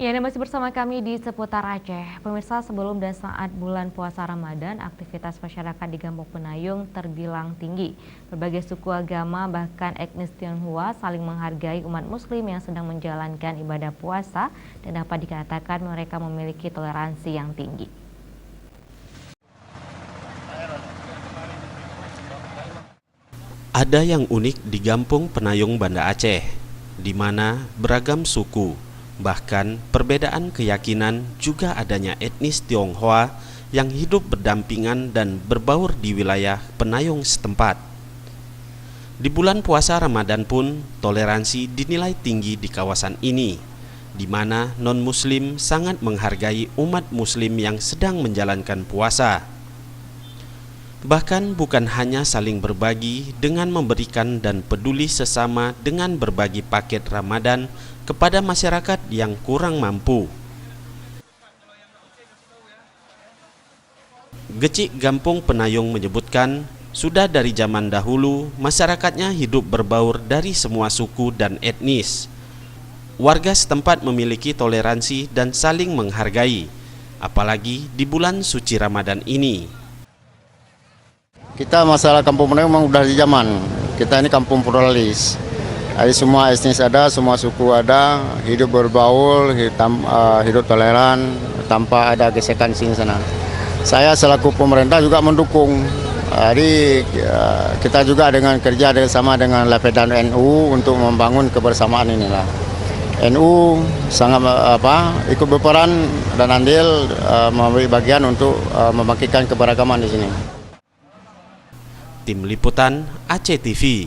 Ya, Anda masih bersama kami di seputar Aceh. Pemirsa, sebelum dan saat bulan puasa Ramadan, aktivitas masyarakat di Kampung Penayung terbilang tinggi. Berbagai suku agama, bahkan etnis Tionghoa saling menghargai umat muslim yang sedang menjalankan ibadah puasa dan dapat dikatakan mereka memiliki toleransi yang tinggi. Ada yang unik di Kampung Penayung, Banda Aceh, di mana beragam suku, bahkan perbedaan keyakinan, juga adanya etnis Tionghoa yang hidup berdampingan dan berbaur di wilayah Penayung setempat. Di bulan puasa Ramadan pun toleransi dinilai tinggi di kawasan ini, di mana non-muslim sangat menghargai umat muslim yang sedang menjalankan puasa. Bahkan bukan hanya saling berbagi dengan memberikan dan peduli sesama dengan berbagi paket Ramadan kepada masyarakat yang kurang mampu. Gecik Kampung Penayung menyebutkan, sudah dari zaman dahulu masyarakatnya hidup berbaur dari semua suku dan etnis. Warga setempat memiliki toleransi dan saling menghargai, apalagi di bulan suci Ramadan ini. Kita masalah Kampung Penayung memang udah di zaman. Kita ini kampung pluralis. Jadi semua etnis ada, semua suku ada, hidup berbaur, hidup toleran, tanpa ada gesekan sini sana. Saya selaku pemerintah juga mendukung. Jadi kita juga dengan kerja sama dengan Lapedan NU untuk membangun kebersamaan inilah. NU sangat ikut berperan dan andil memberi bagian untuk membangkitkan keberagaman di sini. Tim Liputan Aceh TV.